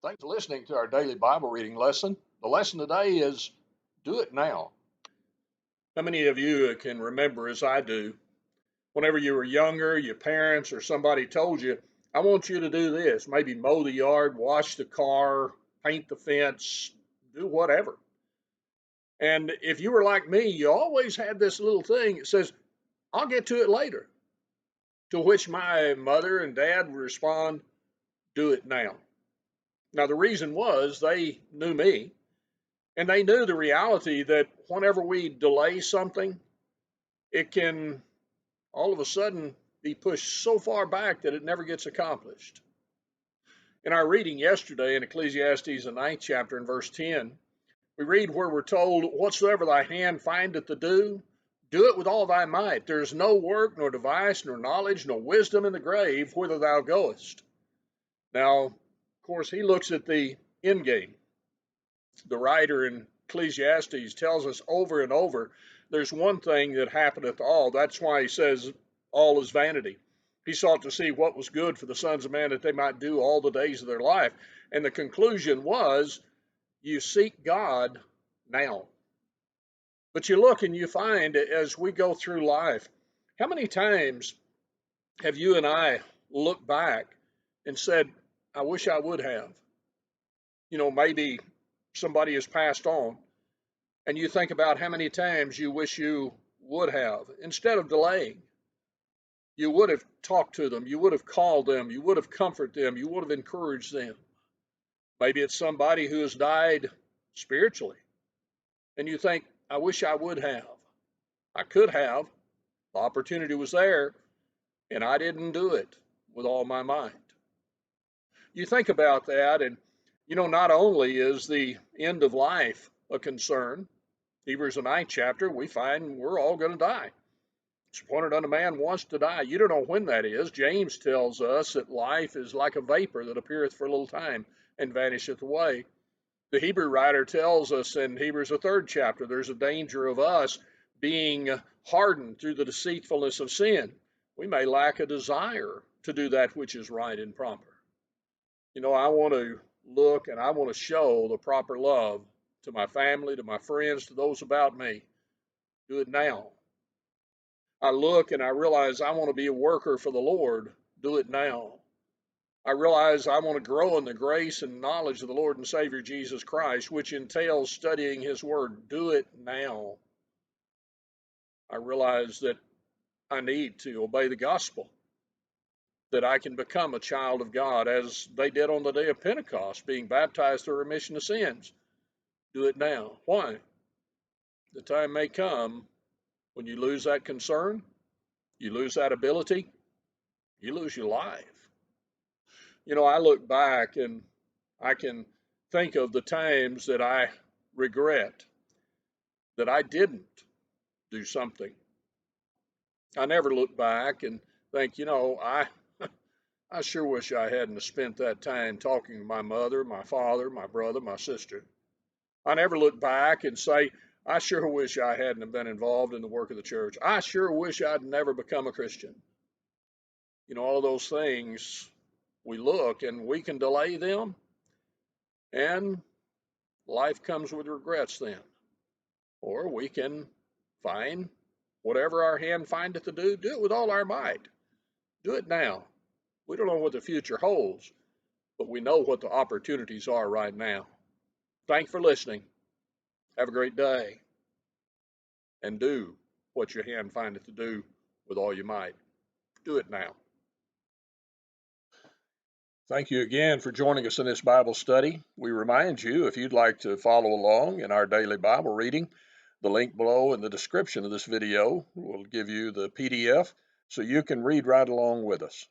Thanks for listening to our daily Bible reading lesson. The lesson today is do it now. How many of you can remember, as I do, whenever you were younger, your parents or somebody told you, I want you to do this, maybe mow the yard, wash the car, paint the fence, do whatever. And if you were like me, you always had this little thing that says, I'll get to it later. To which my mother and dad would respond, do it now. Now, the reason was they knew me, and they knew the reality that whenever we delay something, it can all of a sudden be pushed so far back that it never gets accomplished. In our reading yesterday in Ecclesiastes, the 9th chapter, and verse 10, we read where we're told, whatsoever thy hand findeth to do it with all thy might. There is no work, nor device, nor knowledge, nor wisdom in the grave whither thou goest. Now, of course, he looks at the end game. The writer in Ecclesiastes tells us over and over, there's one thing that happeneth all. That's why he says all is vanity. He sought to see what was good for the sons of man that they might do all the days of their life. And the conclusion was, you seek God now. But you look and you find as we go through life, how many times have you and I looked back and said, I wish I would have? Maybe somebody has passed on, and you think about how many times you wish you would have. Instead of delaying, you would have talked to them, you would have called them, you would have comforted them, you would have encouraged them. Maybe it's somebody who has died spiritually, and you think, I wish I would have. I could have. The opportunity was there, and I didn't do it with all my might. You think about that, and not only is the end of life a concern, Hebrews the 9th chapter, we find we're all going to die. It's appointed unto man once to die. You don't know when that is. James tells us that life is like a vapor that appeareth for a little time and vanisheth away. The Hebrew writer tells us in Hebrews the 3rd chapter, there's a danger of us being hardened through the deceitfulness of sin. We may lack a desire to do that which is right and proper. I want to look and I want to show the proper love to my family, to my friends, to those about me. Do it now. I look and I realize I want to be a worker for the Lord. Do it now. I realize I want to grow in the grace and knowledge of the Lord and Savior Jesus Christ, which entails studying His Word. Do it now. I realize that I need to obey the gospel, that I can become a child of God as they did on the day of Pentecost, being baptized for remission of sins. Do it now. Why? The time may come when you lose that concern, you lose that ability, you lose your life. I look back and I can think of the times that I regret that I didn't do something. I never look back and think, I sure wish I hadn't spent that time talking to my mother, my father, my brother, my sister. I never look back and say, I sure wish I hadn't been involved in the work of the church. I sure wish I'd never become a Christian. All of those things, we look and we can delay them, and life comes with regrets then. Or we can find whatever our hand findeth to do it with all our might. Do it now. We don't know what the future holds, but we know what the opportunities are right now. Thanks for listening. Have a great day. And do what your hand findeth to do with all your might. Do it now. Thank you again for joining us in this Bible study. We remind you, if you'd like to follow along in our daily Bible reading, the link below in the description of this video will give you the PDF so you can read right along with us.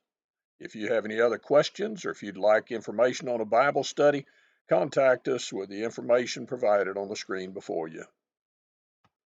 If you have any other questions or if you'd like information on a Bible study, contact us with the information provided on the screen before you.